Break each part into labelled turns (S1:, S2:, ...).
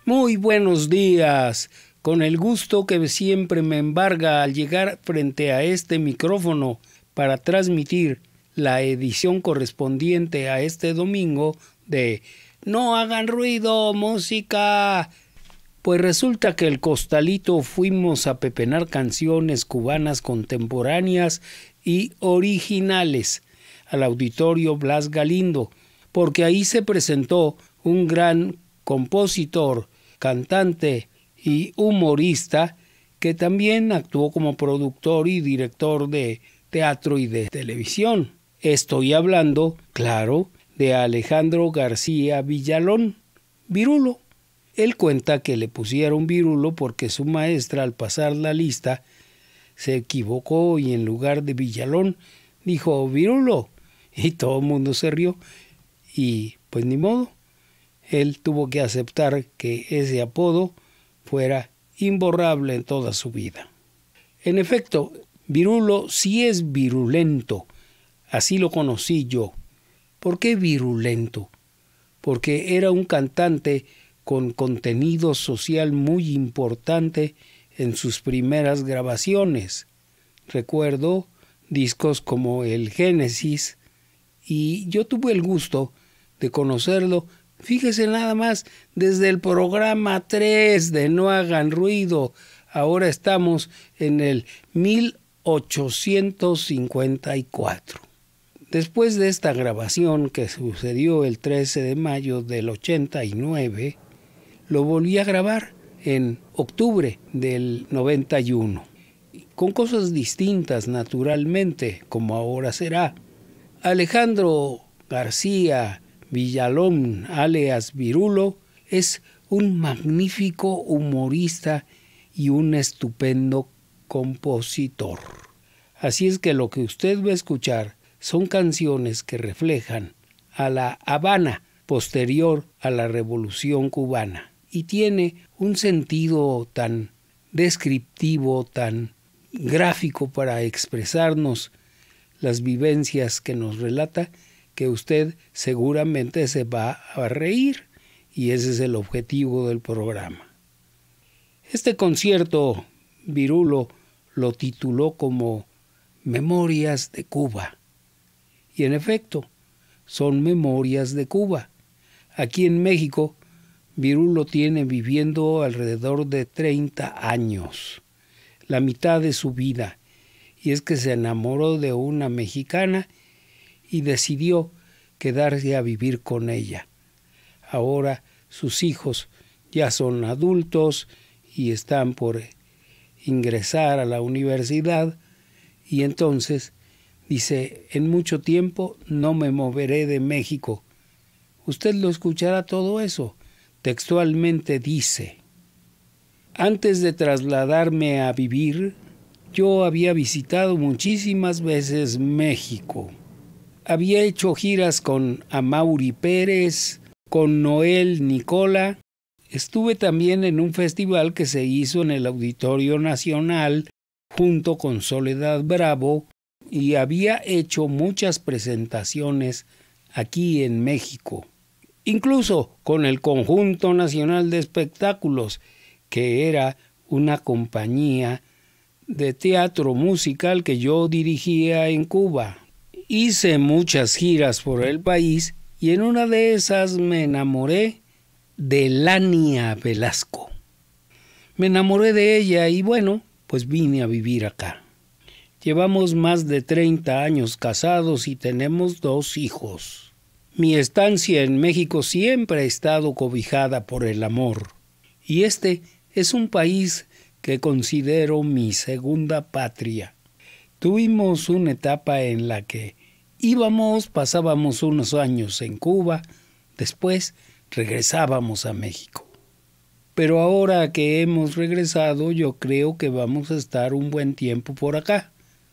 S1: Muy buenos días, con el gusto que siempre me embarga al llegar frente a este micrófono para transmitir la edición correspondiente a este domingo de No hagan ruido, música. Pues resulta que el costalito fuimos a pepenar canciones cubanas contemporáneas y originales al Auditorio Blas Galindo, porque ahí se presentó un gran compositor, cantante y humorista que también actuó como productor y director de teatro y de televisión. Estoy hablando, claro, de Alejandro García Villalón, Virulo. Él cuenta que le pusieron Virulo porque su maestra, al pasar la lista, se equivocó y en lugar de Villalón dijo Virulo, y todo el mundo se rió y pues ni modo. Él tuvo que aceptar que ese apodo fuera imborrable en toda su vida. En efecto, Virulo sí es virulento, así lo conocí yo. ¿Por qué virulento? Porque era un cantante con contenido social muy importante en sus primeras grabaciones. Recuerdo discos como el Génesis, y yo tuve el gusto de conocerlo. Fíjese nada más, desde el programa 3 de No hagan ruido, ahora estamos en el 1854. Después de esta grabación que sucedió el 13 de mayo del 89, lo volví a grabar en octubre del 91, con cosas distintas naturalmente, como ahora será. Alejandro García Villalón, alias Virulo, es un magnífico humorista y un estupendo compositor. Así es que lo que usted va a escuchar son canciones que reflejan a la Habana posterior a la Revolución Cubana y tiene un sentido tan descriptivo, tan gráfico para expresarnos las vivencias que nos relata, que usted seguramente se va a reír, y ese es el objetivo del programa. Este concierto Virulo lo tituló como Memorias de Cuba, y en efecto, son memorias de Cuba. Aquí en México, Virulo tiene viviendo alrededor de 30 años, la mitad de su vida, y es que se enamoró de una mexicana y decidió quedarse a vivir con ella. Ahora sus hijos ya son adultos y están por ingresar a la universidad, y entonces dice, en mucho tiempo no me moveré de México. Usted lo escuchará todo eso. Textualmente dice, antes de trasladarme a vivir, yo había visitado muchísimas veces México. Había hecho giras con Amaury Pérez, con Noel Nicola. Estuve también en un festival que se hizo en el Auditorio Nacional junto con Soledad Bravo, y había hecho muchas presentaciones aquí en México, incluso con el Conjunto Nacional de Espectáculos, que era una compañía de teatro musical que yo dirigía en Cuba. Hice muchas giras por el país y en una de esas me enamoré de Lania Velasco. Me enamoré de ella y bueno, pues vine a vivir acá. Llevamos más de 30 años casados y tenemos 2 hijos. Mi estancia en México siempre ha estado cobijada por el amor, y este es un país que considero mi segunda patria. Tuvimos una etapa en la que pasábamos unos años en Cuba, después regresábamos a México. Pero ahora que hemos regresado, yo creo que vamos a estar un buen tiempo por acá,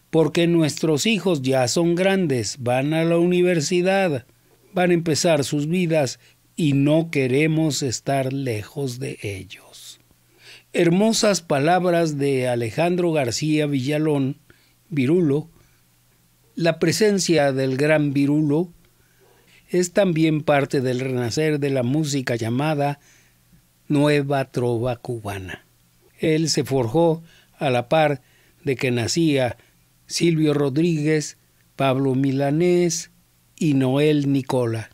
S1: porque nuestros hijos ya son grandes, van a la universidad, van a empezar sus vidas y no queremos estar lejos de ellos. Hermosas palabras de Alejandro García Villalón, Virulo. La presencia del gran Virulo es también parte del renacer de la música llamada nueva trova cubana. Él se forjó a la par de que nacía Silvio Rodríguez, Pablo Milanés y Noel Nicola.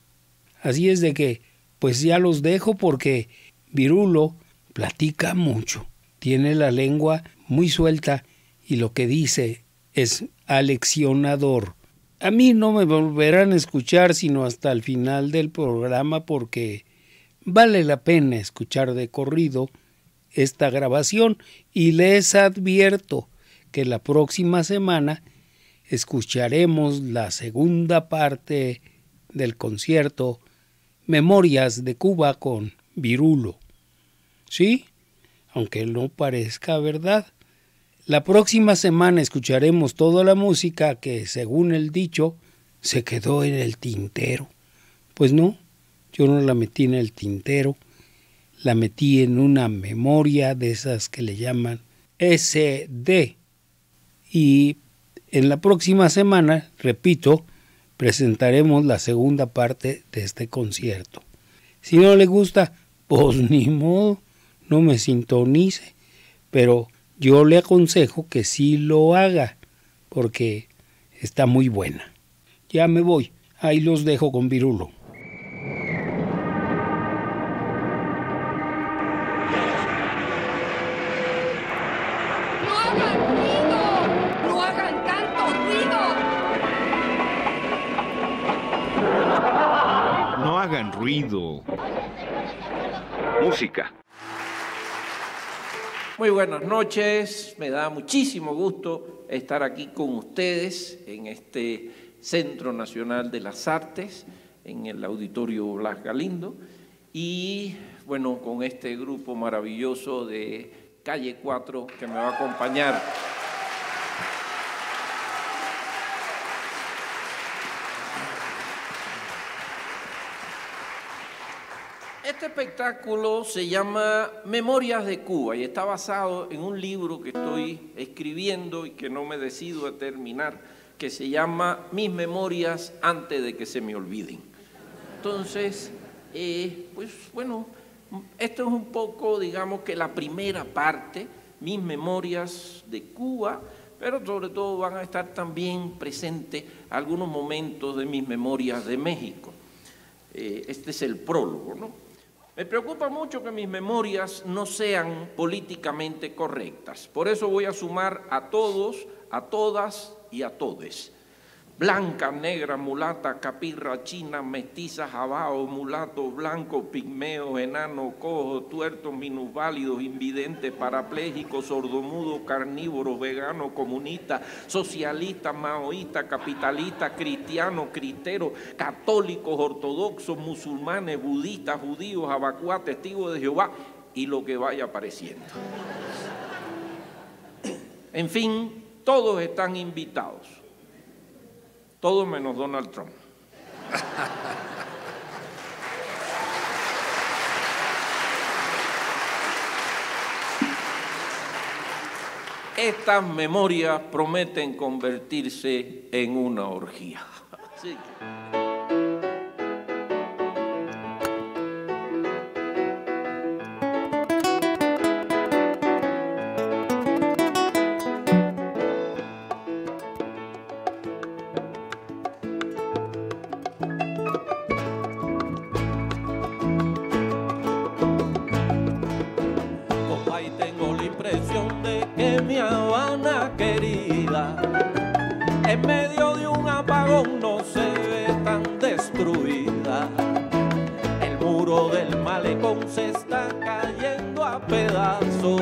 S1: Así es de que, pues ya los dejo porque Virulo platica mucho, tiene la lengua muy suelta y lo que dice es aleccionador. A mí no me volverán a escuchar sino hasta el final del programa porque vale la pena escuchar de corrido esta grabación y les advierto que la próxima semana escucharemos la segunda parte del concierto Memorias de Cuba con Virulo. Sí, aunque no parezca verdad. La próxima semana escucharemos toda la música que, según el dicho, se quedó en el tintero. Pues no, yo no la metí en el tintero, la metí en una memoria de esas que le llaman SD. Y en la próxima semana, repito, presentaremos la segunda parte de este concierto. Si no le gusta, pues ni modo, no me sintonice, pero yo le aconsejo que sí lo haga, porque está muy buena. Ya me voy, ahí los dejo con Virulo.
S2: ¡No hagan ruido! ¡No hagan tanto ruido!
S3: No hagan ruido. Música.
S4: Muy buenas noches, me da muchísimo gusto estar aquí con ustedes en este Centro Nacional de las Artes, en el Auditorio Blas Galindo, y bueno, con este grupo maravilloso de Calle 4 que me va a acompañar. Este espectáculo se llama Memorias de Cuba y está basado en un libro que estoy escribiendo y que no me decido a terminar, que se llama Mis Memorias antes de que se me olviden. Entonces, pues bueno, esto es un poco, digamos que la primera parte, Mis Memorias de Cuba, pero sobre todo van a estar también presentes algunos momentos de Mis Memorias de México. Este es el prólogo, ¿no? Me preocupa mucho que mis memorias no sean políticamente correctas. Por eso voy a sumar a todos, a todas y a todes. Blanca, negra, mulata, capirra, china, mestiza, jabao, mulato, blanco, pigmeo, enano, cojo, tuertos, minusválidos, invidentes, parapléjicos, sordomudos, carnívoros, veganos, comunistas, socialistas, maoístas, capitalistas, cristianos, cristeros, católicos, ortodoxos, musulmanes, budistas, judíos, abacuá, testigos de Jehová y lo que vaya apareciendo. En fin, todos están invitados. Todo menos Donald Trump. Estas memorias prometen convertirse en una orgía. Así que... En medio de un apagón no se ve tan destruida. El muro del malecón se está cayendo a pedazos,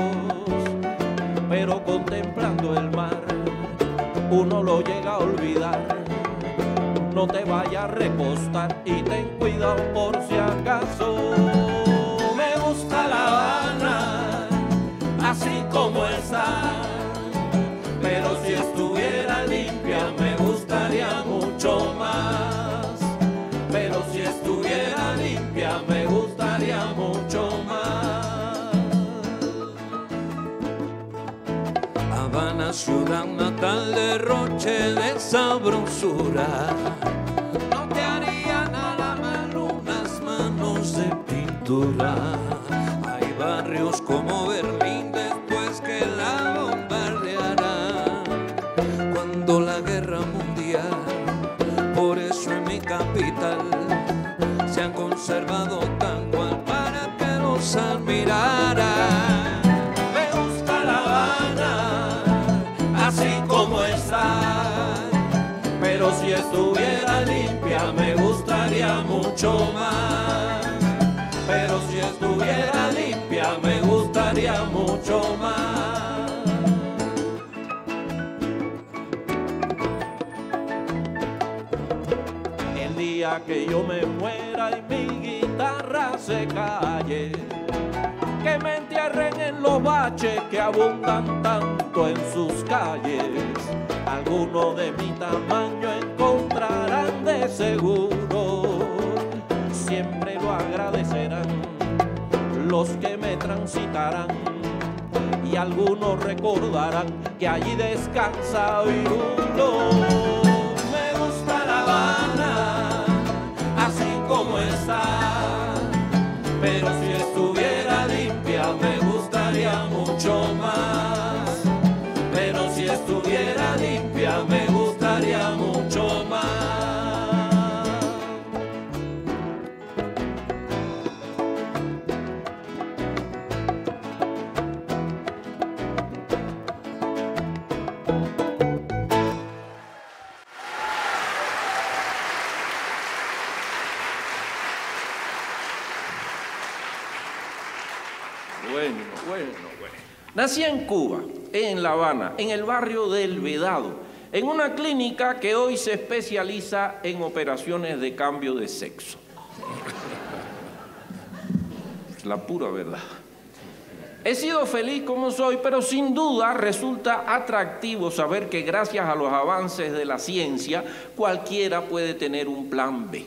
S4: pero contemplando el mar uno lo llega a olvidar. No te vayas a recostar y ten cuidado por si acaso. Me gusta La Habana así como está, pero si estuviera limpia me gustaría mucho más. Pero si estuviera limpia me gustaría mucho más. Habana, ciudad natal, derroche de sabrosura. No te haría nada mal unas manos de pintura. Ay,
S3: Guerra Mundial. Por eso en mi capital se han conservado tal cual para que los admiraran. Me gusta La Habana así como está, pero si estuviera limpia me gustaría mucho más. Pero si estuviera limpia me gustaría mucho más. El día que yo me muera y mi guitarra se calle, que me entierren en los baches que abundan tanto en sus calles. Algunos de mi tamaño encontrarán de seguro, siempre lo agradecerán los que me transitarán, y algunos recordarán que allí descansa Virulo. Me gusta La Habana así como está, pero si estuviera limpia me gustaría mucho más. Pero si estuviera limpia me gustaría mucho más.
S4: Bueno. Nací en Cuba, en La Habana, en el barrio del Vedado, en una clínica que hoy se especializa en operaciones de cambio de sexo. Es la pura verdad. He sido feliz como soy, pero sin duda resulta atractivo saber que gracias a los avances de la ciencia, cualquiera puede tener un plan B.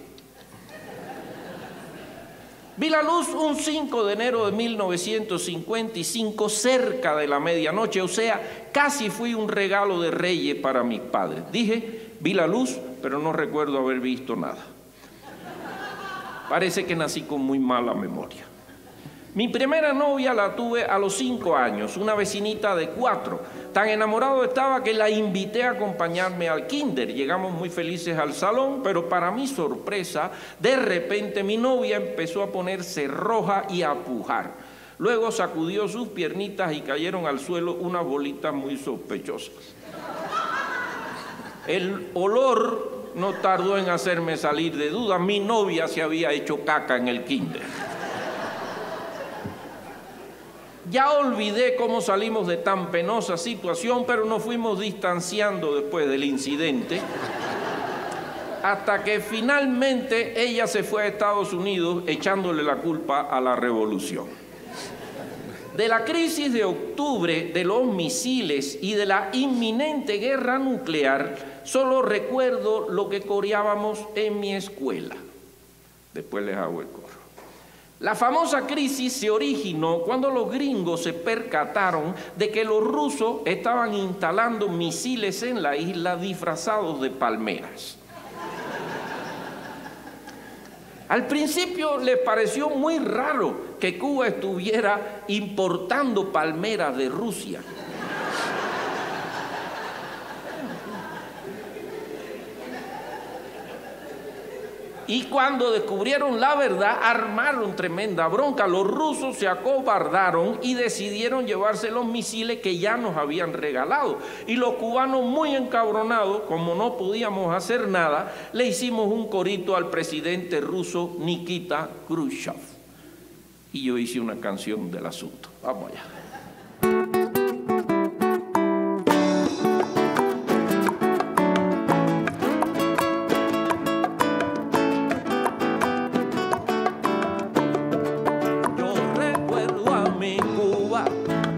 S4: Vi la luz un 5 de enero de 1955, cerca de la medianoche, o sea, casi fui un regalo de Reyes para mis padres. Dije, vi la luz, pero no recuerdo haber visto nada. Parece que nací con muy mala memoria. Mi primera novia la tuve a los 5 años, una vecinita de 4. Tan enamorado estaba que la invité a acompañarme al kinder. Llegamos muy felices al salón, pero para mi sorpresa, de repente mi novia empezó a ponerse roja y a pujar. Luego sacudió sus piernitas y cayeron al suelo unas bolitas muy sospechosas. El olor no tardó en hacerme salir de duda. Mi novia se había hecho caca en el kinder. Ya olvidé cómo salimos de tan penosa situación, pero nos fuimos distanciando después del incidente, hasta que finalmente ella se fue a Estados Unidos echándole la culpa a la revolución. De la crisis de octubre, de los misiles y de la inminente guerra nuclear, solo recuerdo lo que coreábamos en mi escuela. Después les hago el coro. La famosa crisis se originó cuando los gringos se percataron de que los rusos estaban instalando misiles en la isla disfrazados de palmeras. Al principio les pareció muy raro que Cuba estuviera importando palmeras de Rusia. Y cuando descubrieron la verdad, armaron tremenda bronca. Los rusos se acobardaron y decidieron llevarse los misiles que ya nos habían regalado. Y los cubanos, muy encabronados, como no podíamos hacer nada, le hicimos un corito al presidente ruso Nikita Khrushchev. Y yo hice una canción del asunto. Vamos allá.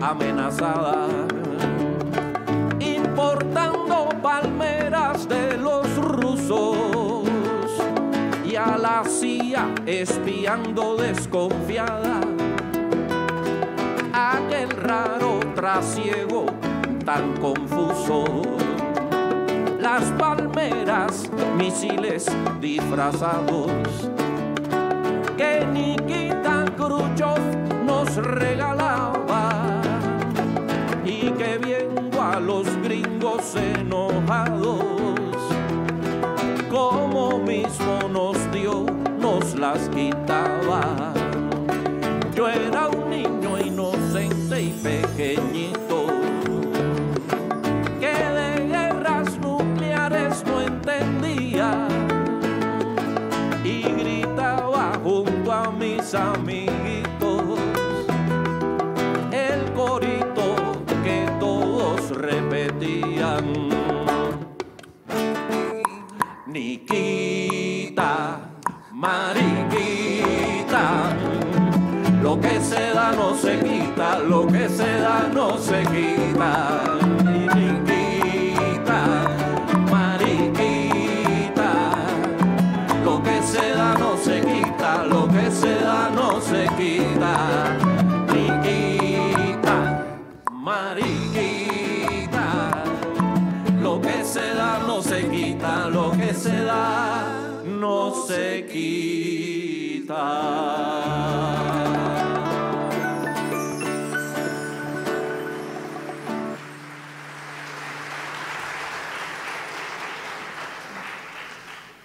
S4: Amenazada, importando palmeras de los rusos, y a la CIA espiando desconfiada aquel raro trasiego tan confuso. Las palmeras, misiles disfrazados que Nikita Khrushchev nos regalaba, y que viendo a los gringos enojados
S3: las quitaba. Yo era un niño inocente y pequeñito, que de guerras nucleares no entendía, y gritaba junto a mis amiguitos el corito que todos repetían. Niquita, mariquita, lo que se da no se quita, lo que se da no se quita. Niquita, mariquita, lo que se da no se quita, lo que se da no se quita. Niquita, mariquita, lo que se da no se quita, lo que se da no se quita.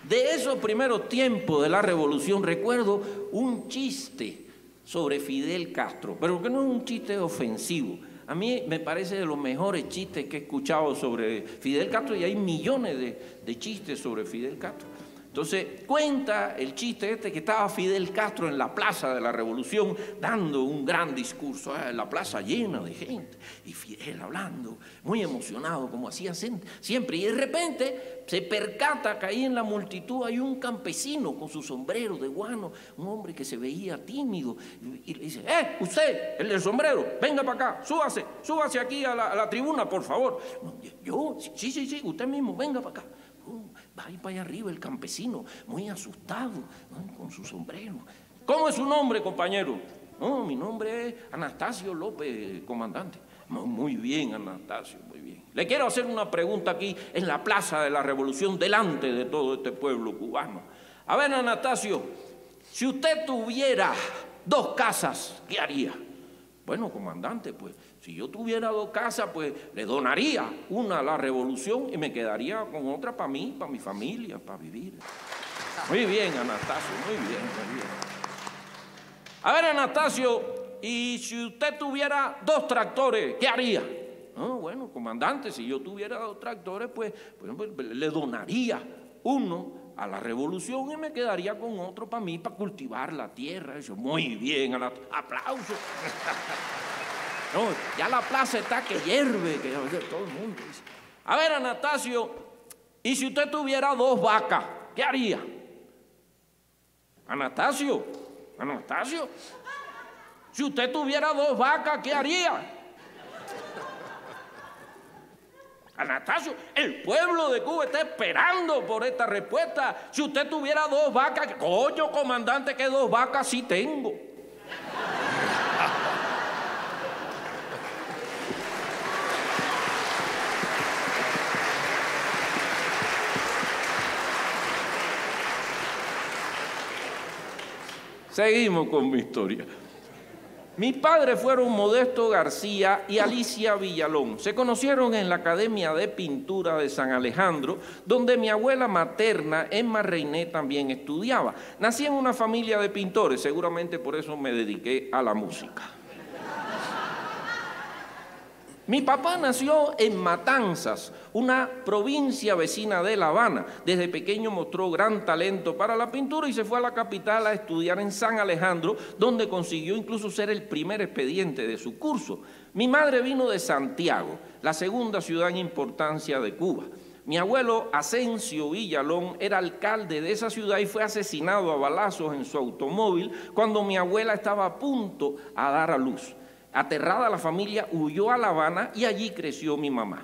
S3: De esos primeros tiempos de la revolución recuerdo un chiste sobre Fidel Castro, pero que no es un chiste ofensivo. A mí me parece de los mejores chistes que he escuchado sobre Fidel Castro, y hay millones de chistes sobre Fidel Castro. Entonces cuenta el chiste este que estaba Fidel Castro en la Plaza de la Revolución dando un gran discurso, la plaza llena de gente, y Fidel hablando, muy emocionado como hacía siempre, y de repente se percata que ahí en la multitud hay un campesino con su sombrero de guano, un hombre que se veía tímido, y le dice: usted, el del sombrero, venga para acá, súbase aquí a la tribuna, por favor. No, yo, sí, usted mismo, venga para acá. Va ahí para allá arriba el campesino, muy asustado, ¿no?, con su sombrero. ¿Cómo es su nombre, compañero? No, mi nombre es Anastasio López, comandante. Muy bien, Anastasio, muy bien. Le quiero hacer una pregunta aquí en la Plaza de la Revolución, delante de todo este pueblo cubano. A ver, Anastasio, si usted tuviera 2 casas, ¿qué haría? Bueno, comandante, pues si yo tuviera 2 casas, pues le donaría una a la revolución y me quedaría con otra para mí, para mi familia, para vivir. Muy bien, Anastasio, muy bien, muy bien. A ver, Anastasio, y si usted tuviera 2 tractores, ¿qué haría? Bueno, comandante, si yo tuviera 2 tractores, pues le donaría uno a la revolución y me quedaría con otro para mí, para cultivar la tierra. Eso, muy bien, aplausos. No, ya la plaza está que hierve, que todo el mundo dice. A ver, Anastasio, y si usted tuviera 2 vacas, ¿qué haría? Anastasio, si usted tuviera 2 vacas, ¿qué haría? Anastasio, el pueblo de Cuba está esperando por esta respuesta. Si usted tuviera 2 vacas, coño, comandante, que 2 vacas sí tengo. Seguimos con mi historia. Mis padres fueron Modesto García y Alicia Villalón. Se conocieron en la Academia de Pintura de San Alejandro, donde mi abuela materna, Emma Reiné, también estudiaba. Nací en una familia de pintores, seguramente por eso me dediqué a la música. Mi papá nació en Matanzas, una provincia vecina de La Habana. Desde pequeño mostró gran talento para la pintura y se fue a la capital a estudiar en San Alejandro, donde consiguió incluso ser el primer expediente de su curso. Mi madre vino de Santiago, la segunda ciudad en importancia de Cuba. Mi abuelo Asensio Villalón era alcalde de esa ciudad y fue asesinado a balazos en su automóvil cuando mi abuela estaba a punto de dar a luz. Aterrada, la familia huyó a La Habana y allí creció mi mamá.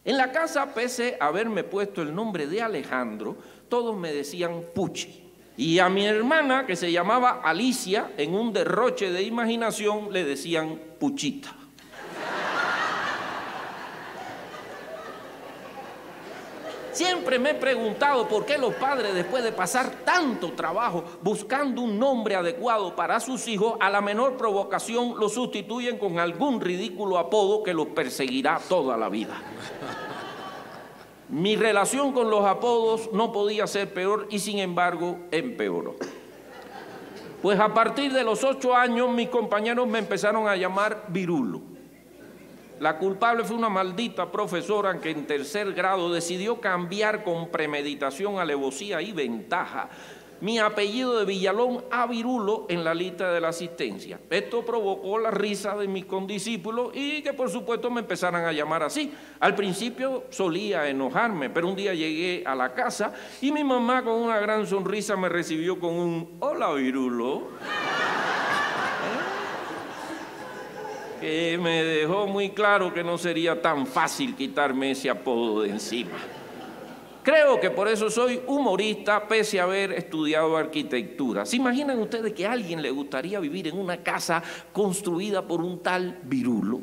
S3: En la casa, pese a haberme puesto el nombre de Alejandro, todos me decían Puchi. Y a mi hermana, que se llamaba Alicia, en un derroche de imaginación, le decían Puchita. Siempre me he preguntado por qué los padres, después de pasar tanto trabajo buscando un nombre adecuado para sus hijos, a la menor provocación lo sustituyen con algún ridículo apodo que los perseguirá toda la vida. Mi relación con los apodos no podía ser peor y sin embargo empeoró.
S4: Pues a partir de los 8 años mis compañeros me empezaron a llamar Virulo. La culpable fue una maldita profesora que en 3er grado decidió cambiar con premeditación, alevosía y ventaja mi apellido de Villalón a Virulo en la lista de la asistencia. Esto provocó la risa de mis condiscípulos y que por supuesto me empezaran a llamar así. Al principio solía enojarme, pero un día llegué a la casa y mi mamá con una gran sonrisa me recibió con un "Hola, Virulo", que me dejó muy claro que no sería tan fácil quitarme ese apodo de encima. Creo que por eso soy humorista, pese a haber estudiado arquitectura. ¿Se imaginan ustedes que a alguien le gustaría vivir en una casa construida por un tal Virulo?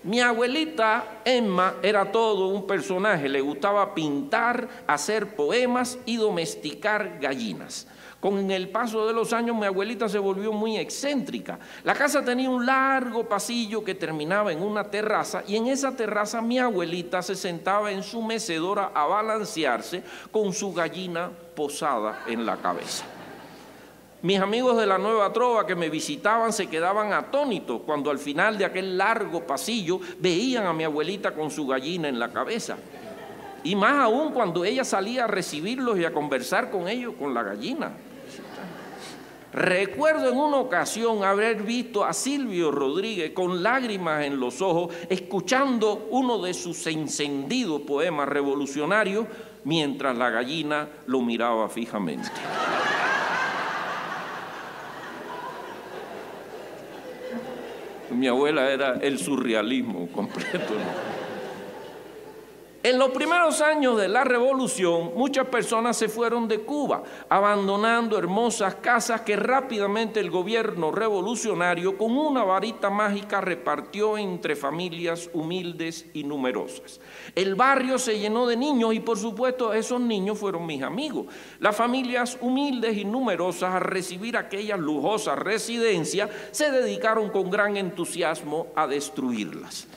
S4: Mi abuelita Emma era todo un personaje. Le gustaba pintar, hacer poemas y domesticar gallinas. Con el paso de los años, mi abuelita se volvió muy excéntrica. La casa tenía un largo pasillo que terminaba en una terraza y en esa terraza mi abuelita se sentaba en su mecedora a balancearse con su gallina posada en la cabeza. Mis amigos de la Nueva Trova que me visitaban se quedaban atónitos cuando al final de aquel largo pasillo veían a mi abuelita con su gallina en la cabeza. Y más aún cuando ella salía a recibirlos y a conversar con ellos con la gallina. Recuerdo en una ocasión haber visto a Silvio Rodríguez con lágrimas en los ojos, escuchando uno de sus encendidos poemas revolucionarios, mientras la gallina lo miraba fijamente. Mi abuela era el surrealismo completo, ¿no? En los primeros años de la Revolución, muchas personas se fueron de Cuba, abandonando hermosas casas que rápidamente el gobierno revolucionario, con una varita mágica, repartió entre familias humildes y numerosas. El barrio se llenó de niños y, por supuesto, esos niños fueron mis amigos. Las familias humildes y numerosas, al recibir aquellas lujosas residencias, se dedicaron con gran entusiasmo a destruirlas.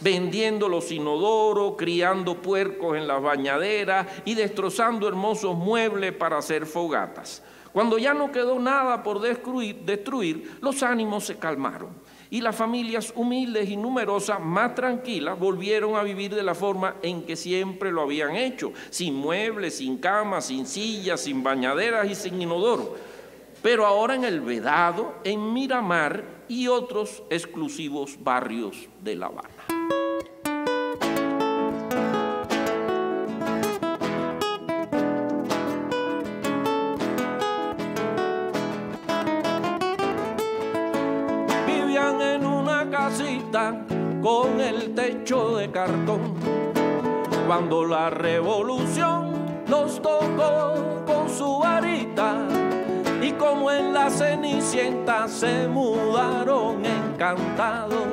S4: Vendiendo los inodoros, criando puercos en las bañaderas y destrozando hermosos muebles para hacer fogatas. Cuando ya no quedó nada por destruir, los ánimos se calmaron y las familias humildes y numerosas, más tranquilas, volvieron a vivir de la forma en que siempre lo habían hecho, sin muebles, sin camas, sin sillas, sin bañaderas y sin inodoro. Pero ahora en El Vedado, en Miramar y otros exclusivos barrios de La Habana. Vivían en una casita con el techo de cartón, cuando la revolución los tocó con su varita. Y como en la Cenicienta se mudaron encantados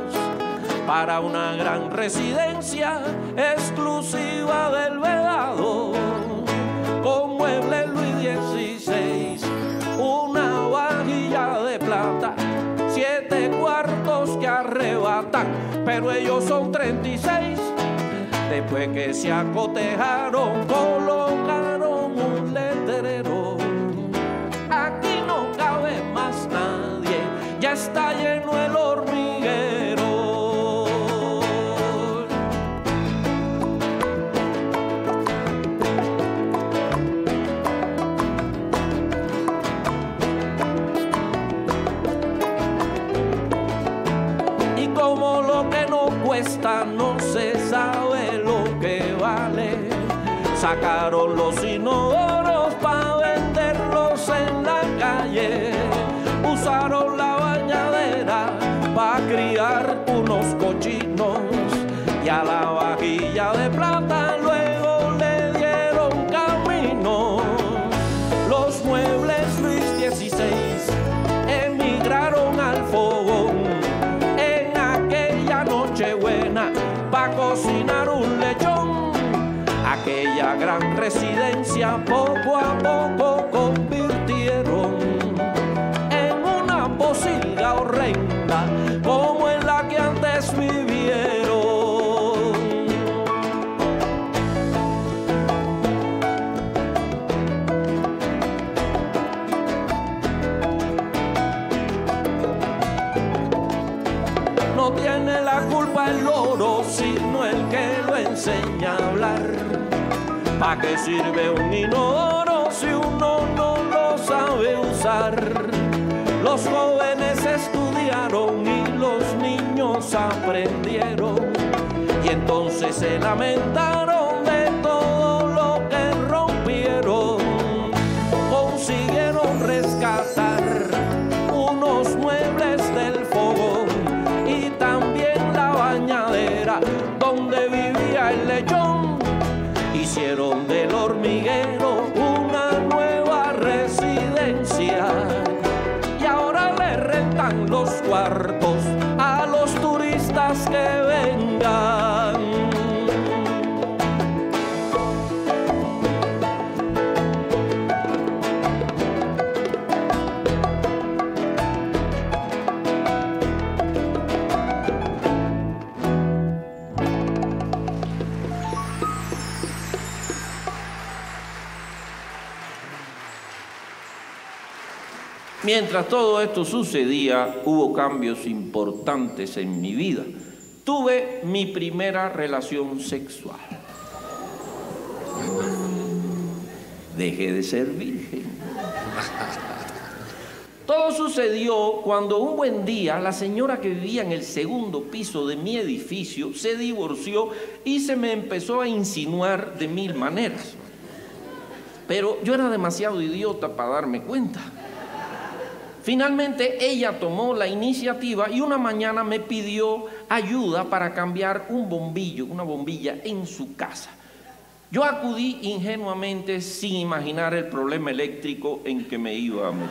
S4: para una gran residencia exclusiva del Vedado, con muebles Luis XVI, una vajilla de plata, 7 cuartos que arrebatan, pero ellos son 36. Después que se acotejaron, colocaron un letrero: aquí no cabe más nadie, ya está lleno el hormiguero. Y como lo que no cuesta no se sabe lo que vale, sacaron los inodoros para venderlos en la calle, usaron la bañadera para criar unos cochinos y a la vajilla de plata luego le dieron camino. Los muebles Luis XVI emigraron al fogón en aquella Nochebuena para cocinar un lechón. Aquella gran residencia poco a poco convirtieron en una posilga horrenda como en la que antes vivieron.
S3: enseña a hablar. ¿Para qué sirve un inodoro si uno no lo sabe usar? Los jóvenes estudiaron y los niños aprendieron, y entonces se lamentaron de todo lo que rompieron. Consiguieron rescatar unos muebles del fogón y también la bañadera donde vivía el lechón. Hicieron del hormiguero una nueva residencia y ahora le rentan los cuartos a los turistas que vengan. Mientras todo esto sucedía, hubo cambios importantes en mi vida. Tuve mi primera relación sexual. Dejé de ser virgen. Todo sucedió cuando un buen día la señora que vivía en el segundo piso de mi edificio se divorció y se me empezó a insinuar de mil maneras. Pero yo era demasiado idiota para darme cuenta. Finalmente ella tomó la iniciativa y una mañana me pidió ayuda para cambiar un bombillo, una bombilla en su casa. Yo acudí ingenuamente sin imaginar el problema eléctrico en que me iba a meter.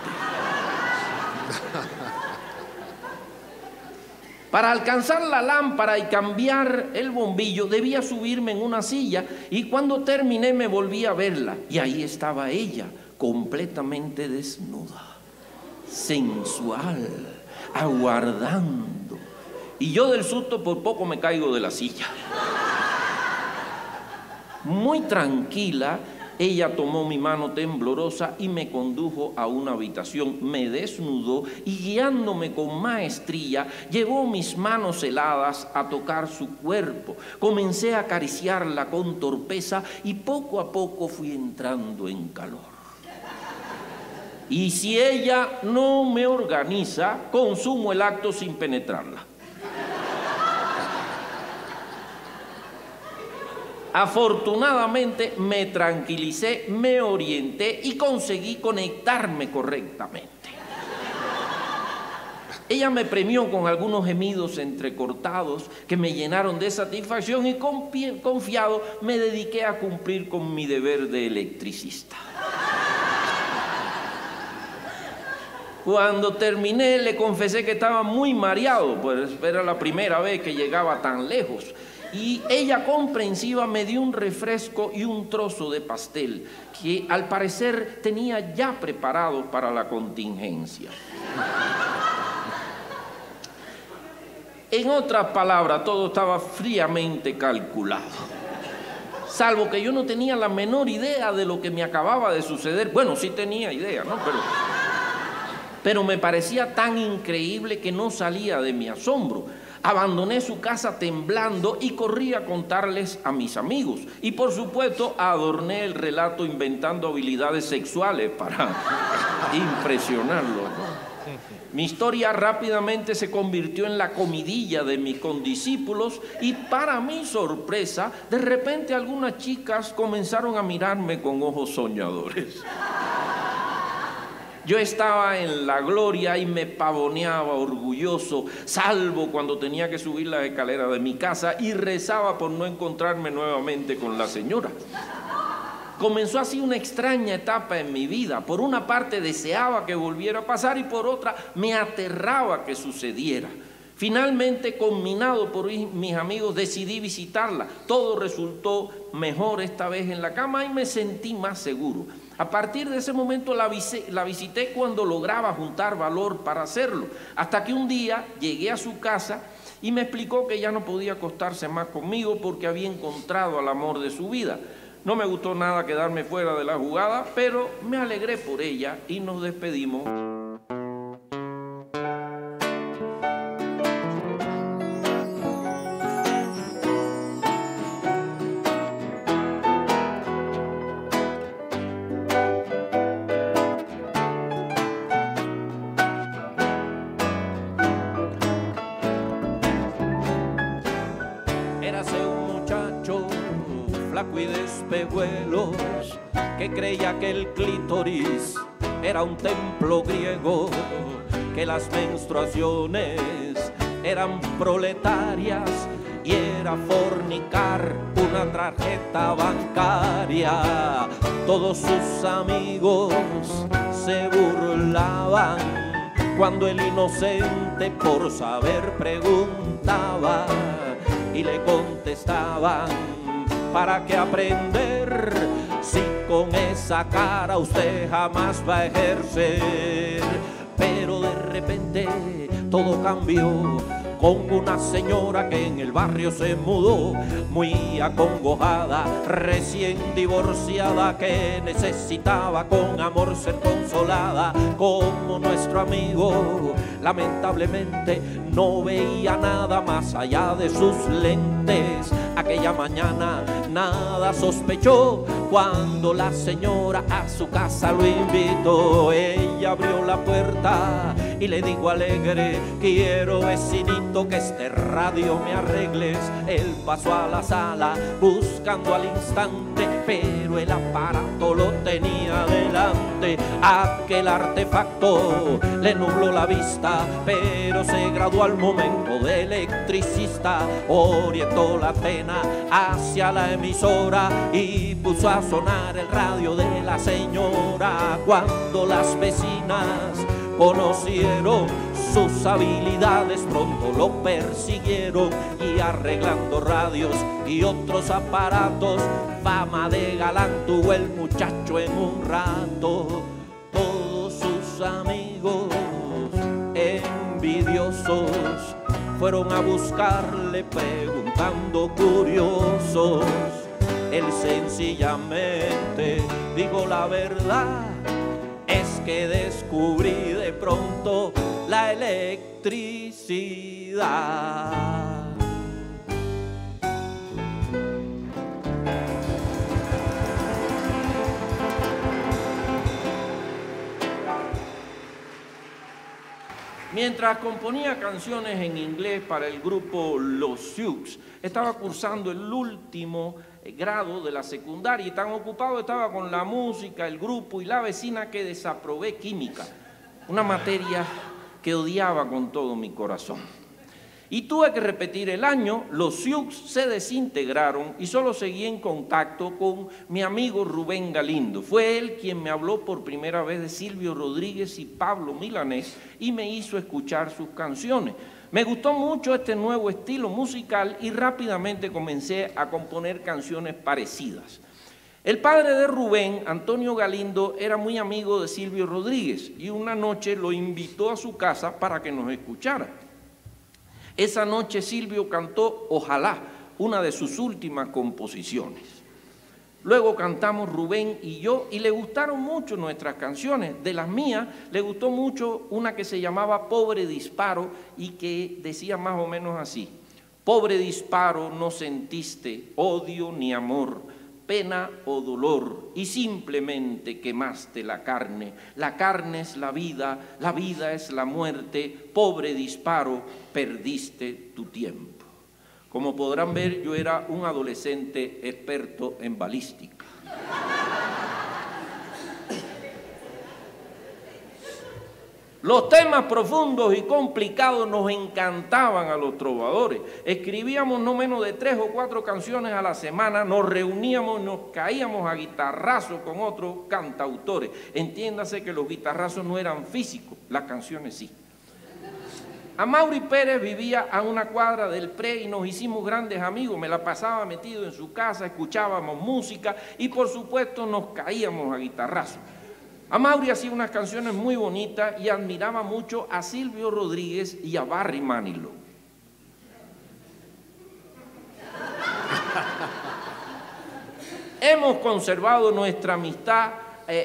S3: Para alcanzar la lámpara y cambiar el bombillo debía subirme en una silla y cuando terminé me volví a verla y ahí estaba ella, completamente desnuda. Sensual, aguardando. Y yo del susto por poco me caigo de la silla. Muy tranquila, ella tomó mi mano temblorosa y me condujo a una habitación, me desnudó y guiándome con maestría, llevó mis manos heladas a tocar su cuerpo. Comencé a acariciarla con torpeza y poco a poco fui entrando en calor. Y si ella no me organiza, consumo el acto sin penetrarla. Afortunadamente me tranquilicé, me orienté y conseguí conectarme correctamente. Ella me premió con algunos gemidos entrecortados que me llenaron de satisfacción y confiado me dediqué a cumplir con mi deber de electricista. Cuando terminé le confesé que estaba muy mareado, pues era la primera vez que llegaba tan lejos. Y ella comprensiva me dio un refresco y un trozo de pastel que al parecer tenía ya preparado para la contingencia. En otras palabras, todo estaba fríamente calculado. Salvo que yo no tenía la menor idea de lo que me acababa de suceder. Bueno, sí tenía idea, ¿no? Pero me parecía tan increíble que no salía de mi asombro. Abandoné su casa temblando y corrí a contarles a mis amigos. Y por supuesto adorné el relato inventando habilidades sexuales para impresionarlos, ¿no? Mi historia rápidamente se convirtió en la comidilla de mis condiscípulos y para mi sorpresa, de repente algunas chicas comenzaron a mirarme con ojos soñadores. Yo estaba en la gloria y me pavoneaba orgulloso, salvo cuando tenía que subir la escalera de mi casa y rezaba por no encontrarme nuevamente con la señora. Comenzó así una extraña etapa en mi vida. Por una parte deseaba que volviera a pasar y por otra me aterraba que sucediera. Finalmente, combinado por mis amigos, decidí visitarla. Todo resultó mejor esta vez en la cama y me sentí más seguro. A partir de ese momento la visité cuando lograba juntar valor para hacerlo, hasta que un día llegué a su casa y me explicó que ya no podía acostarse más conmigo porque había encontrado al amor de su vida. No me gustó nada quedarme fuera de la jugada, pero me alegré por ella y nos despedimos. flaco y de espejuelos, que creía que el clítoris era un templo griego, que las menstruaciones eran proletarias y era fornicar una tarjeta bancaria. Todos sus amigos se burlaban cuando el inocente por saber preguntaba y le contestaban: ¿para qué aprender si con esa cara usted jamás va a ejercer? Pero de repente todo cambió con una señora que en el barrio se mudó, muy acongojada, recién divorciada, que necesitaba con amor ser consolada. Como nuestro amigo lamentablemente no veía nada más allá de sus lentes, aquella mañana nada sospechó cuando la señora a su casa lo invitó. Ella abrió la puerta y le dijo alegre: quiero, vecinito, que este radio me arregles. Él pasó a la sala buscando al instante, pero el aparato lo tenía delante. Aquel artefacto le nubló la vista, pero se graduó al momento de electricista. Orientó la antena hacia la emisora y puso a sonar el radio de la señora. Cuando las vecinas conocieron sus habilidades, pronto lo persiguieron y arreglando radios y otros aparatos, fama de galán tuvo el muchacho en un rato. Todos sus amigos envidiosos fueron a buscarle preguntando curiosos. Él sencillamente dijo la verdad: es que descubrí de pronto la electricidad.
S4: Mientras componía canciones en inglés para el grupo Los Sioux, estaba cursando el último grado de la secundaria y tan ocupado estaba con la música, el grupo y la vecina que desaprobé química, una materia que odiaba con todo mi corazón. Y tuve que repetir el año. Los Sioux se desintegraron y solo seguí en contacto con mi amigo Rubén Galindo. Fue él quien me habló por primera vez de Silvio Rodríguez y Pablo Milanés y me hizo escuchar sus canciones. Me gustó mucho este nuevo estilo musical y rápidamente comencé a componer canciones parecidas. El padre de Rubén, Antonio Galindo, era muy amigo de Silvio Rodríguez y una noche lo invitó a su casa para que nos escuchara. Esa noche Silvio cantó Ojalá, una de sus últimas composiciones. Luego cantamos Rubén y yo y le gustaron mucho nuestras canciones. De las mías le gustó mucho una que se llamaba Pobre Disparo y que decía más o menos así: pobre disparo, no sentiste odio ni amor, pena o dolor, y simplemente quemaste la carne. La carne es la vida es la muerte. Pobre disparo, perdiste tu tiempo. Como podrán ver, yo era un adolescente experto en balística. Los temas profundos y complicados nos encantaban a los trovadores. Escribíamos no menos de 3 o 4 canciones a la semana, nos reuníamos, nos caíamos a guitarrazos con otros cantautores. Entiéndase que los guitarrazos no eran físicos, las canciones sí. Amaury Pérez vivía a una cuadra del PRE y nos hicimos grandes amigos. Me la pasaba metido en su casa, escuchábamos música y por supuesto nos caíamos a guitarrazos. Amaury hacía unas canciones muy bonitas y admiraba mucho a Silvio Rodríguez y a Barry Manilow. Hemos conservado nuestra amistad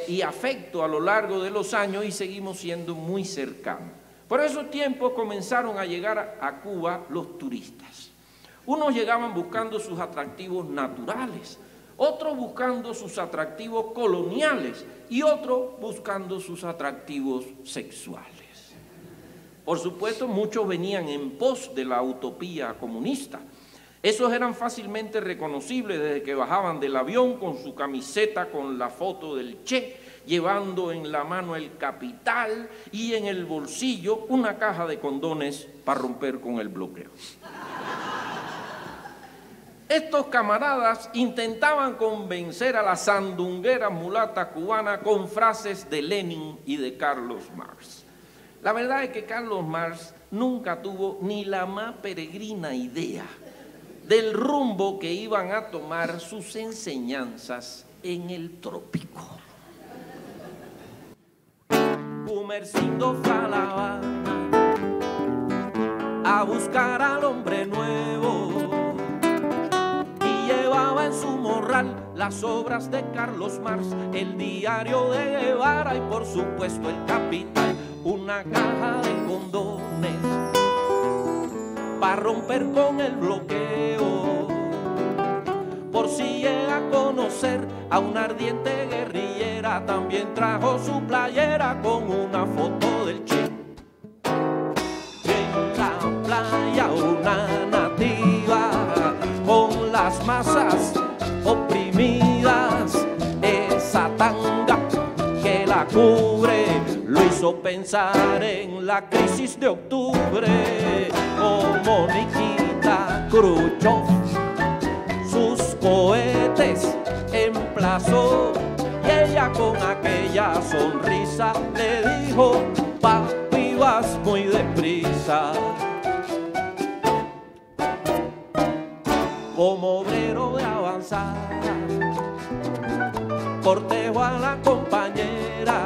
S4: y afecto a lo largo de los años y seguimos siendo muy cercanos. Por esos tiempos comenzaron a llegar a Cuba los turistas. Unos llegaban buscando sus atractivos naturales, otros buscando sus atractivos coloniales y otros buscando sus atractivos sexuales. Por supuesto, muchos venían en pos de la utopía comunista. Esos eran fácilmente reconocibles desde que bajaban del avión con su camiseta con la foto del Che, llevando en la mano el capital y en el bolsillo una caja de condones para romper con el bloqueo. Estos camaradas intentaban convencer a la sandunguera mulata cubana con frases de Lenin y de Carlos Marx. La verdad es que Carlos Marx nunca tuvo ni la más peregrina idea del rumbo que iban a tomar sus enseñanzas en el trópico. Gumersindo fue a La Habana a buscar al hombre nuevo y llevaba en su morral las obras de Carlos Marx, el diario de Guevara y por supuesto el Capital, una caja de condones para romper con el bloqueo, por si llega a conocer a una ardiente guerrillera, también trajo su playera con una foto del Che. En la playa una nativa con las masas oprimidas, esa tanga que la cubre lo hizo pensar en la crisis de octubre, como Nikita Khrushchev sus cohetes emplazó y ella con aquella sonrisa le dijo: papi, vas muy deprisa. Como obrero de avanzada cortejo a la compañera,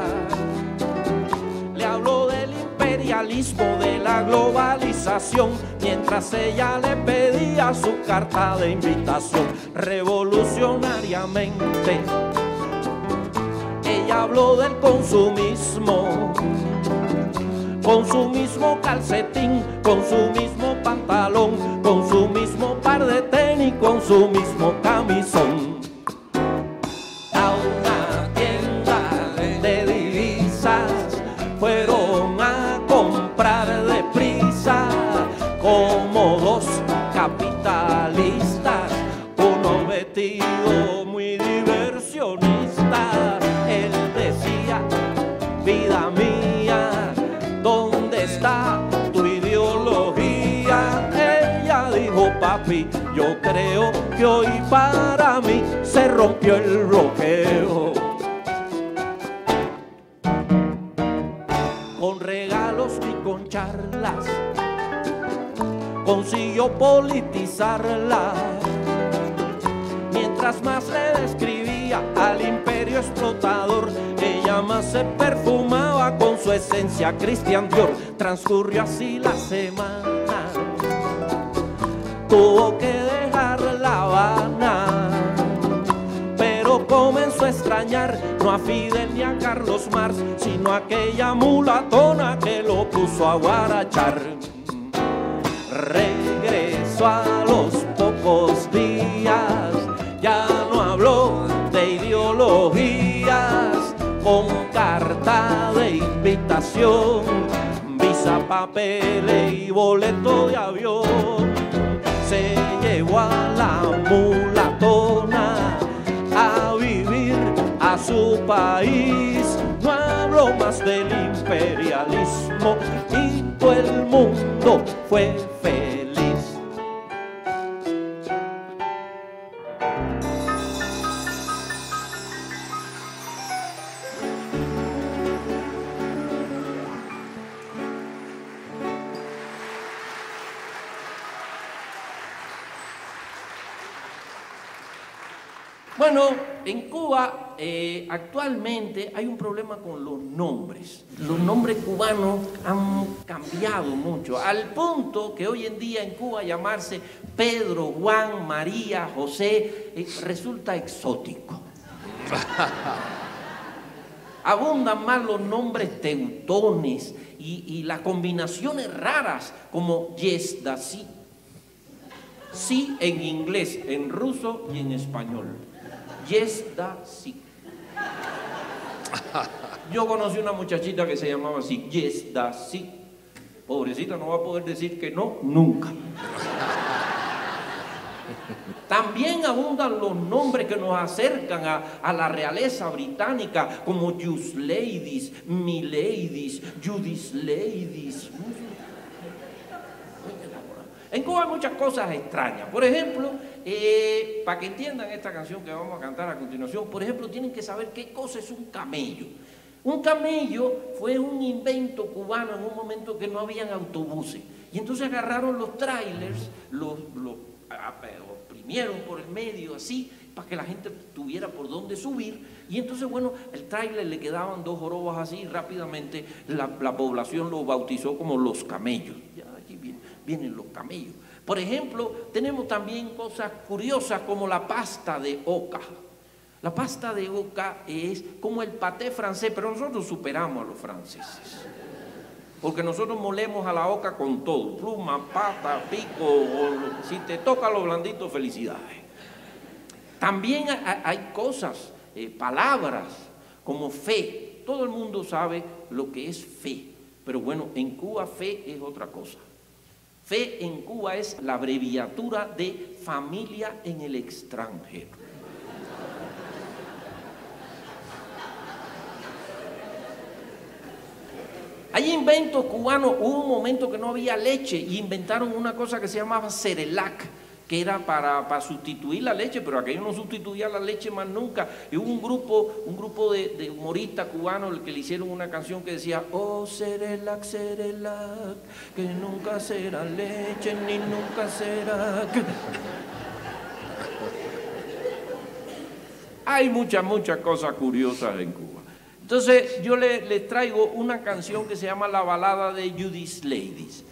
S4: le habló del imperialismo, de la globalización, mientras ella le pedía su carta de invitación. Revolucionariamente ella habló del consumismo, con su mismo calcetín, con su mismo pantalón, con su mismo par de tenis, con su mismo camisón. A una tienda de divisas fueron a comprar deprisa, como dos capitalistas, uno vestido muy diversionista. Él decía: vida mía, ¿dónde está tu ideología? Ella dijo: papi, yo creo que hoy para mí se rompió el bloqueo. Con regalos y con charlas consiguió politizarla, mientras más le describía al imperio explotador, ella más se perfumaba con su esencia Christian Dior. Transcurrió así la semana, tuvo que dejar La Habana, pero comenzó a extrañar no a Fidel ni a Carlos Marx, sino a aquella mulatona que lo puso a guarachar. Regresó a los pocos días, ya no habló de ideologías, con carta de invitación, visa, papeles y boleto de avión, se llevó a la mulatona a vivir a su país. No habló más del imperialismo y todo el mundo fue feliz. Bueno, en Cuba actualmente hay un problema con los nombres. Los nombres cubanos han cambiado mucho, al punto que hoy en día en Cuba llamarse Pedro, Juan, María, José resulta exótico. Abundan más los nombres teutones y las combinaciones raras como Yezdasí. Sí en inglés, en ruso y en español. Yezdasí. Yo conocí una muchachita que se llamaba así, Yezdasí. Pobrecita, no va a poder decir que no, nunca. También abundan los nombres que nos acercan a la realeza británica, como Just Ladies, Miladies, Judith Ladies. En Cuba hay muchas cosas extrañas. Por ejemplo, para que entiendan esta canción que vamos a cantar a continuación, por ejemplo, tienen que saber qué cosa es un camello. Un camello fue un invento cubano en un momento que no habían autobuses. Y entonces agarraron los trailers, los oprimieron por el medio así, para que la gente tuviera por dónde subir. Y entonces, bueno, el trailer le quedaban 2 jorobas así y rápidamente la población lo bautizó como los camellos. Ya aquí vienen los camellos. Por ejemplo, tenemos también cosas curiosas como la pasta de oca. La pasta de oca es como el paté francés, pero nosotros superamos a los franceses. Porque nosotros molemos a la oca con todo, pluma, pata, pico, si te toca lo blandito, felicidades. También hay cosas, palabras como fe. Todo el mundo sabe lo que es fe, pero bueno, en Cuba fe es otra cosa. Fe en Cuba es la abreviatura de familia en el extranjero. Hay inventos cubanos. Hubo un momento que no había leche y inventaron una cosa que se llamaba Cerelac, que era para sustituir la leche, pero aquello no sustituía la leche más nunca. Y hubo un grupo de humoristas cubanos que le hicieron una canción que decía: oh, Cerelac, Cerelac, que nunca será leche ni nunca será. Hay muchas cosas curiosas en Cuba. Entonces yo les traigo una canción que se llama La balada de Judith Ladies.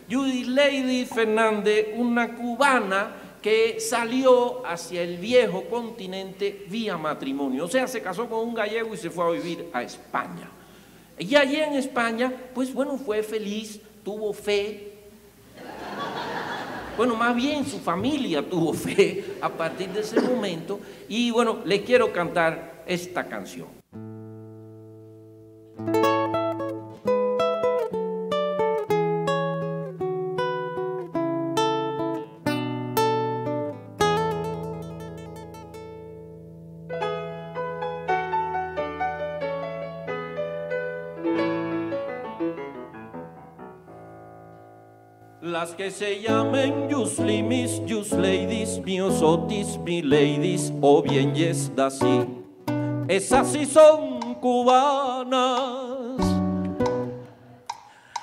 S4: Judith Ladies Fernández, una cubana que salió hacia el viejo continente vía matrimonio. O sea, se casó con un gallego y se fue a vivir a España. Y allí en España, pues bueno, fue feliz, tuvo fe. Bueno, más bien su familia tuvo fe a partir de ese momento. Y bueno, les quiero cantar esta canción. Las que se llamen Yusli, mis Yus Ladies, mios Otis, mi Ladies, o bien yes da sí. Esas sí son cubanas.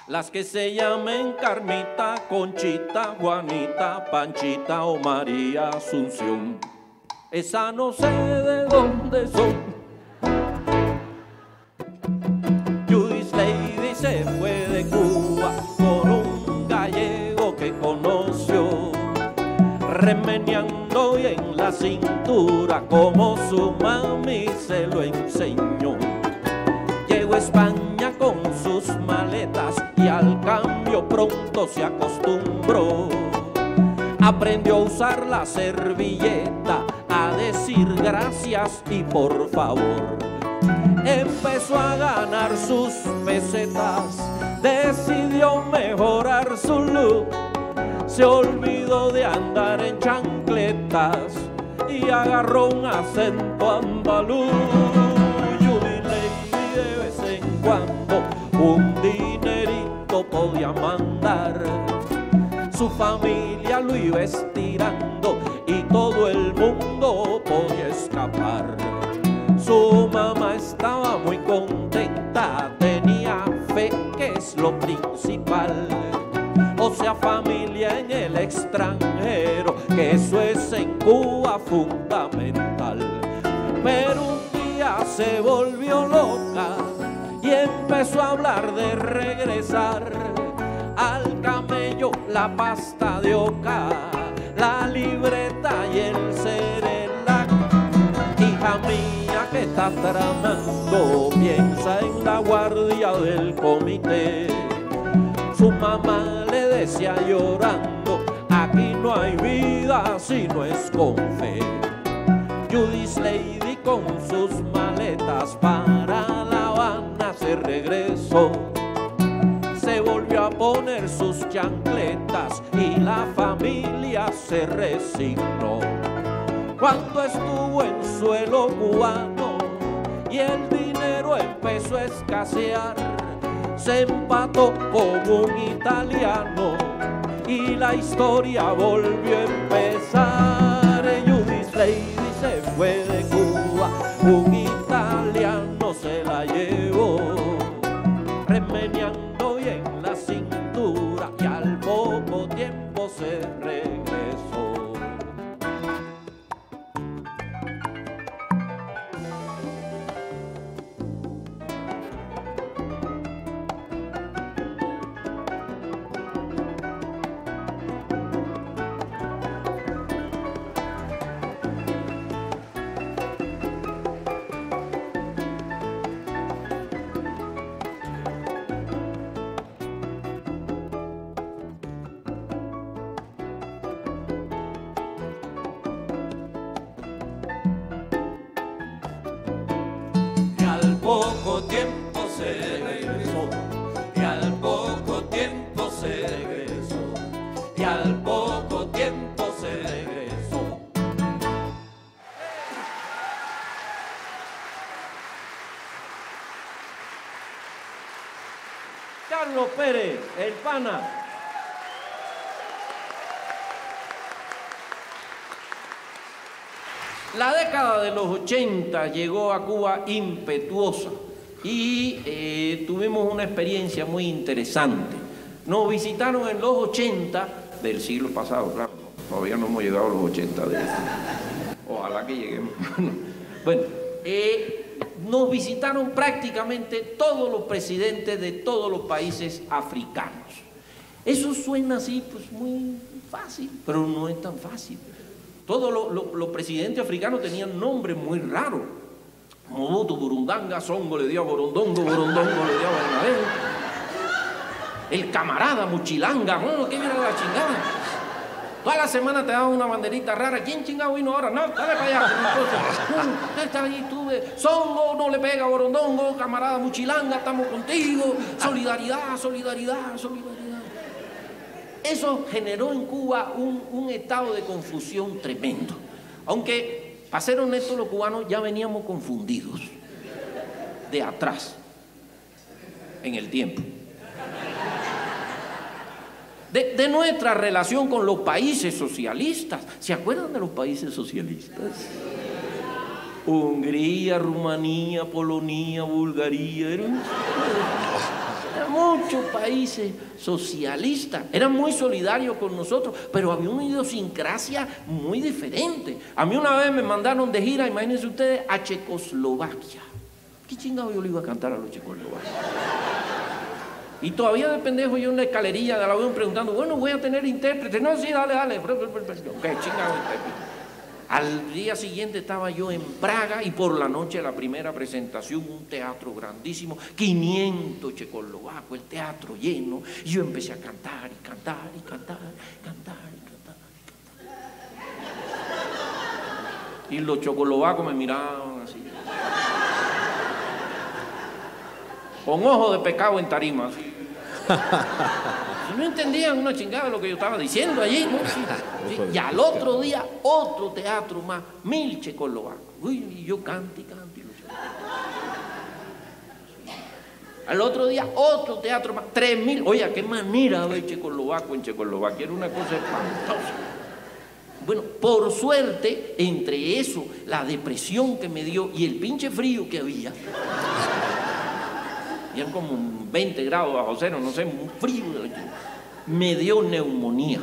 S4: Las que se llamen Carmita, Conchita, Juanita, Panchita o María Asunción, esa no sé de dónde son. Judith Lady se fue de Cuba con un gallego que conoció, remeneando y en la cintura como su mami se lo enseñó. Llegó a España con sus maletas y al cambio pronto se acostumbró. Aprendió a usar la servilleta, a decir gracias y por favor. Empezó a ganar sus pesetas, decidió mejorar su look. Se olvidó de andar en chancletas y agarró un acento andaluz. Judith Lady de vez en cuando un dinerito podía mandar. Su familia lo iba estirando y todo el mundo podía escapar. Su mamá estaba muy contenta, tenía fe que es lo principal. O sea, familia en el extranjero, que eso es en Cuba fundamental. Pero un día se volvió loca y empezó a hablar de regresar. Al camello la pasta de oca, la libreta y el Cerelac. Hija mía, ¿qué estás tramando? Piensa en la guardia del comité. Su mamá le decía llorando: aquí no hay vida si no es con fe. Judith Lady con sus maletas para La Habana se regresó. Se volvió a poner
S3: poner sus chancletas y la familia se resignó. Cuando estuvo en suelo cubano y el dinero empezó a escasear, se empató con un italiano y la historia volvió a empezar. Judith Lady se fue de Cuba, un italiano se la llevó, remeneando bien la cintura y al poco tiempo se regresó. Poco tiempo se regresó, y al poco tiempo se regresó, y al poco tiempo se regresó. Carlos Pérez, el pana. La década de los 80 llegó a Cuba impetuosa y tuvimos una experiencia muy interesante. Nos visitaron en los 80 del siglo pasado, claro, todavía no hemos llegado a los 80 de este. Ojalá que lleguemos. Bueno, nos visitaron prácticamente todos los presidentes de todos los países africanos. Eso suena así, pues muy fácil, pero no es tan fácil. Todos los presidentes africanos tenían nombres muy raros. Mobutu, Burundanga, Songo le dio a Borondongo, Borondongo le dio a Bernabé. El camarada, Muchilanga, ¿qué viene la chingada? Toda la semana te daban una banderita rara. ¿Quién chingado vino ahora? No, dale para allá. Está ahí, tuve. Songo no le pega a Borondongo, camarada Muchilanga, estamos contigo. Solidaridad, solidaridad, solidaridad. Eso generó en Cuba un estado de confusión tremendo. Aunque, para ser honestos, los cubanos ya veníamos confundidos de atrás, en el tiempo. De nuestra relación con los países socialistas. ¿Se acuerdan de los países socialistas? Hungría, Rumanía, Polonia, Bulgaria, eran muchos países socialistas, eran muy solidarios con nosotros, pero había una idiosincrasia muy diferente. A mí una vez me mandaron de gira, imagínense ustedes, a Checoslovaquia. ¿Qué chingado yo le iba a cantar a los checoslovacos? Y todavía de pendejo yo en la escalerilla del avión preguntando, bueno, voy a tener intérprete. No, sí, dale, dale. Ok, chingado intérprete. Al día siguiente estaba yo en Praga y por la noche la primera presentación, un teatro grandísimo, 500 checoslovacos, el teatro lleno, y yo empecé a cantar y cantar y cantar, cantar y cantar y cantar. Y los checoslovacos me miraban así, con ojo de pecado en tarima, así. No entendían una chingada de lo que yo estaba diciendo allí, ¿no? Sí. Y al otro día, otro teatro más, 1000 checoslovacos. Uy, y yo canto y canto. Al otro día, otro teatro más, 3000. Oye, qué manera de ver checoslovaco en Checoslovaquia, era una cosa espantosa. Bueno, por suerte, entre eso, la depresión que me dio y el pinche frío que había, eran como 20 grados bajo cero, no sé, un frío, me dio neumonía.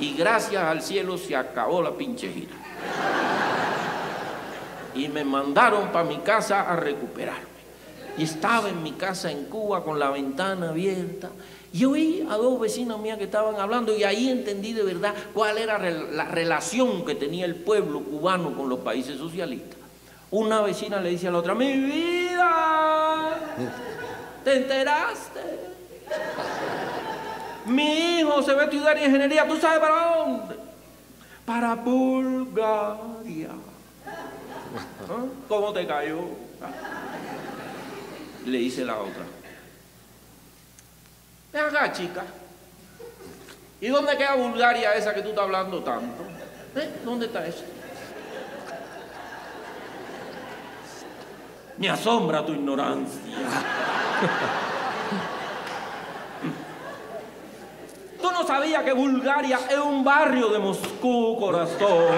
S3: Y gracias al cielo se acabó la pinche gira. Y me mandaron para mi casa a recuperarme. Y estaba en mi casa en Cuba con la ventana abierta y oí a dos vecinas mías que estaban hablando y ahí entendí de verdad cuál era la relación que tenía el pueblo cubano con los países socialistas. Una vecina le dice a la otra, mi vida, ¿te enteraste? Mi hijo se va a estudiar ingeniería, ¿tú sabes para dónde? Para Bulgaria. ¿Ah? ¿Cómo te cayó? Le dice la otra,
S4: Ven acá, chica. ¿Y dónde queda Bulgaria esa que tú estás hablando tanto? ¿Dónde está eso? Me asombra tu ignorancia. Tú no sabías que Bulgaria es un barrio de Moscú, corazón.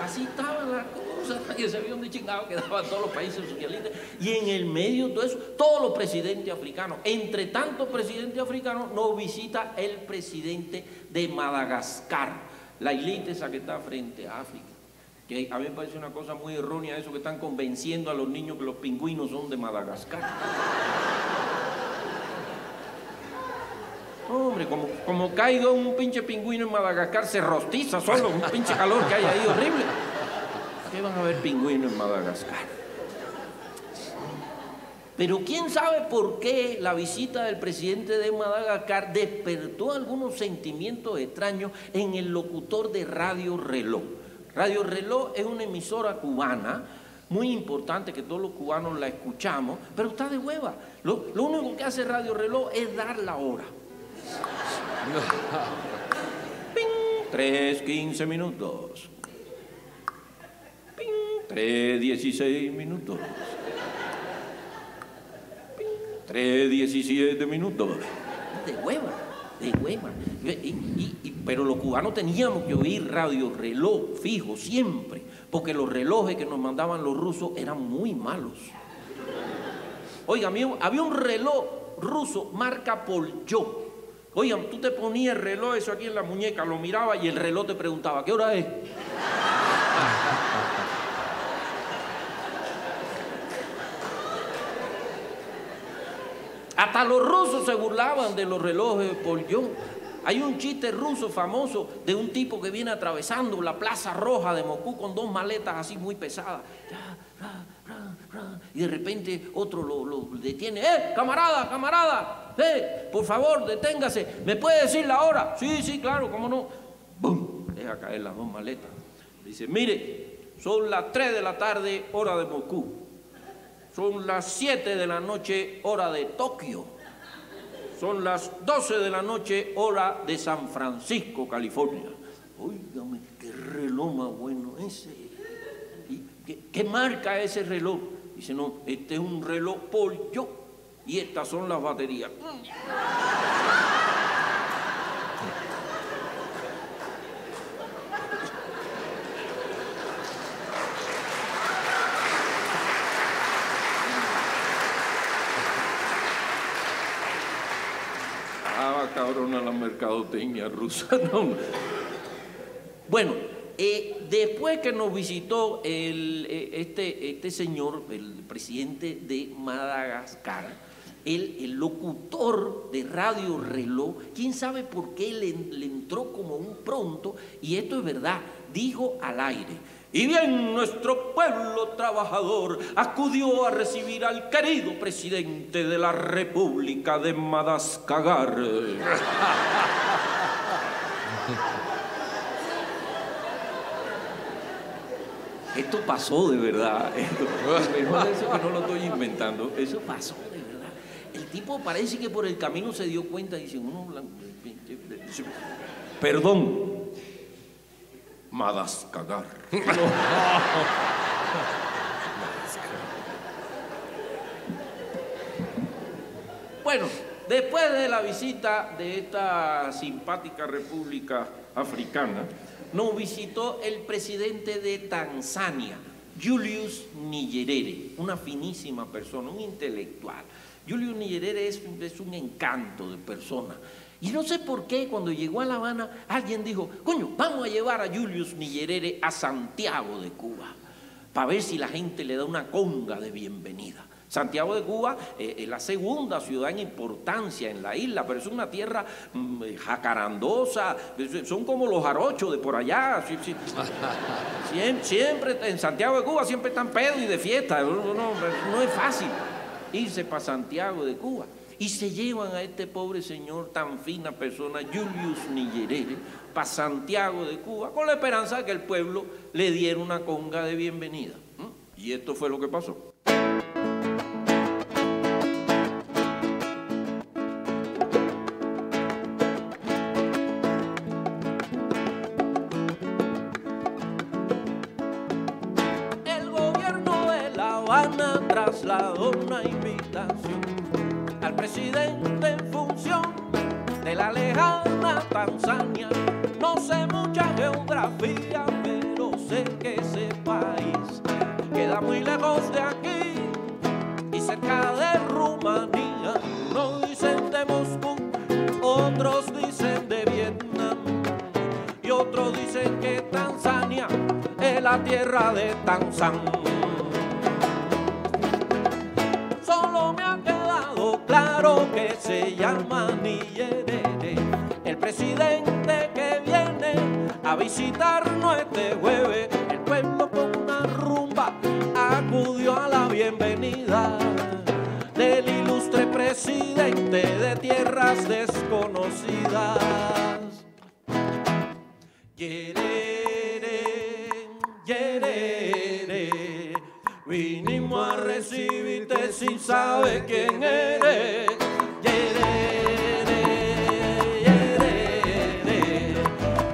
S4: Así estaban las cosas. Y se vio donde chingado quedaban todos los países socialistas. Y en el medio de todo eso, todos los presidentes africanos. Entre tantos presidentes africanos, nos visita el presidente de Madagascar, la islita esa que está frente a África. Que a mí me parece una cosa muy errónea eso que están convenciendo a los niños que los pingüinos son de Madagascar. Hombre, como caiga un pinche pingüino en Madagascar, se rostiza solo, un pinche calor que hay ahí horrible. ¿Qué van a ver pingüinos en Madagascar? Pero quién sabe por qué la visita del presidente de Madagascar despertó algunos sentimientos extraños en el locutor de Radio Reloj. Radio Reloj es una emisora cubana muy importante que todos los cubanos la escuchamos, pero está de hueva. Lo único que hace Radio Reloj es dar la hora. 3:15 minutos. 3:16 minutos. 3:17 minutos. De hueva, de hueva. Pero los cubanos teníamos que oír Radio Reloj fijo siempre, porque los relojes que nos mandaban los rusos eran muy malos. Oiga, había un reloj ruso marca Poljot. Oigan, tú te ponías el reloj eso aquí en la muñeca, lo mirabas y el reloj te preguntaba, ¿qué hora es? Hasta los rusos se burlaban de los relojes Poljot. Hay un chiste ruso famoso de un tipo que viene atravesando la Plaza Roja de Moscú con dos maletas así muy pesadas. Y de repente otro lo detiene. Camarada, camarada! Por favor, deténgase. ¿Me puede decir la hora? Sí, claro, cómo no. ¡Bum! Deja caer las dos maletas. Dice, mire, son las 3 de la tarde, hora de Moscú. Son las 7 de la noche, hora de Tokio. Son las 12 de la noche, hora de San Francisco, California. Óigame, qué reloj más bueno ese. ¿Y qué marca ese reloj? Dice, no, este es un reloj Poljot y estas son las baterías. Cabrona la mercadotecnia rusa. No. Bueno, después que nos visitó este señor, el presidente de Madagascar, el locutor de Radio Reloj, quién sabe por qué le entró como un pronto, y esto es verdad, dijo al aire. Y bien, nuestro pueblo trabajador acudió a recibir al querido presidente de la República de Madagascar. Esto pasó de verdad. Mejor eso que no lo estoy inventando. Eso pasó de verdad. El tipo parece que por el camino se dio cuenta y dice, perdón. Madagascar. Bueno, después de la visita de esta simpática república africana, nos visitó el presidente de Tanzania, Julius Nyerere, una finísima persona, un intelectual. Julius Nyerere es un encanto de persona. Y no sé por qué cuando llegó a La Habana alguien dijo, coño, vamos a llevar a Julius Nyerere a Santiago de Cuba para ver si la gente le da una conga de bienvenida. Santiago de Cuba es la segunda ciudad en importancia en la isla, pero es una tierra jacarandosa, son como los jarochos de por allá. Siempre en Santiago de Cuba siempre están pedos y de fiesta, no es fácil irse para Santiago de Cuba. Y se llevan a este pobre señor, tan fina persona, Julius Nyerere, para Santiago de Cuba, con la esperanza de que el pueblo le diera una conga de bienvenida. Y esto fue lo que pasó.
S3: Habana trasladó una invitación al presidente en función de la lejana Tanzania. No sé mucha geografía, pero sé que ese país queda muy lejos de aquí y cerca de Rumanía. Unos dicen de Moscú, otros dicen de Vietnam y otros dicen que Tanzania es la tierra de Tanzán. Solo me ha quedado claro que se llama Nyerere, el presidente que viene a visitarnos este jueves. El pueblo con una rumba acudió a la bienvenida del ilustre presidente de tierras desconocidas. Nyerere, Nyerere, vinimos a recibirte sin saber quién eres. Nyerere, Nyerere,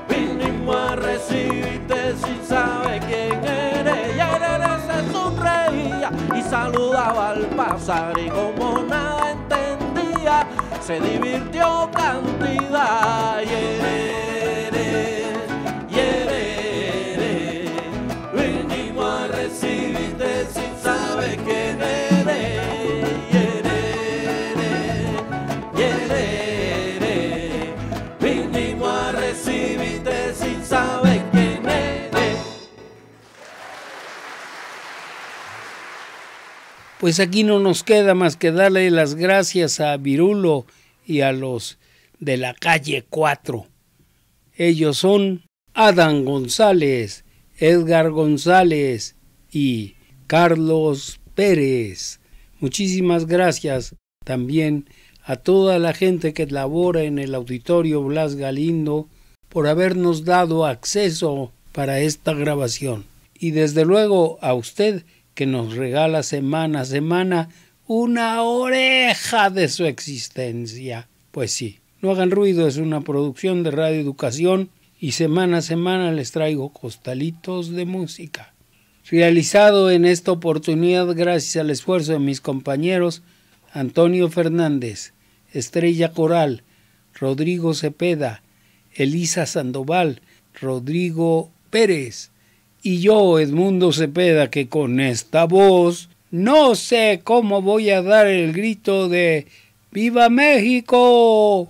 S3: vinimos a recibirte sin saber quién eres. Nyerere se sonreía y saludaba al pasar y como nada entendía se divirtió cantidad. Nyerere, Nyerere, vinimos a recibirte sin saber quién eres. Nyerere, Nyerere, vinimos a recibirte sin saber quién eres.
S1: Pues aquí no nos queda más que darle las gracias a Virulo y a los de la calle 4. Ellos son Adán González, Edgar González y Carlos Pérez. Muchísimas gracias también a toda la gente que labora en el Auditorio Blas Galindo por habernos dado acceso para esta grabación. Y desde luego a usted que nos regala semana a semana una oreja de su existencia. Pues sí, No Hagan Ruido es una producción de Radio Educación y semana a semana les traigo costalitos de música. Realizado en esta oportunidad gracias al esfuerzo de mis compañeros Antonio Fernández, Estrella Coral, Rodrigo Cepeda, Elisa Sandoval, Rodrigo Pérez y yo, Edmundo Cepeda, que con esta voz no sé cómo voy a dar el grito de ¡Viva México!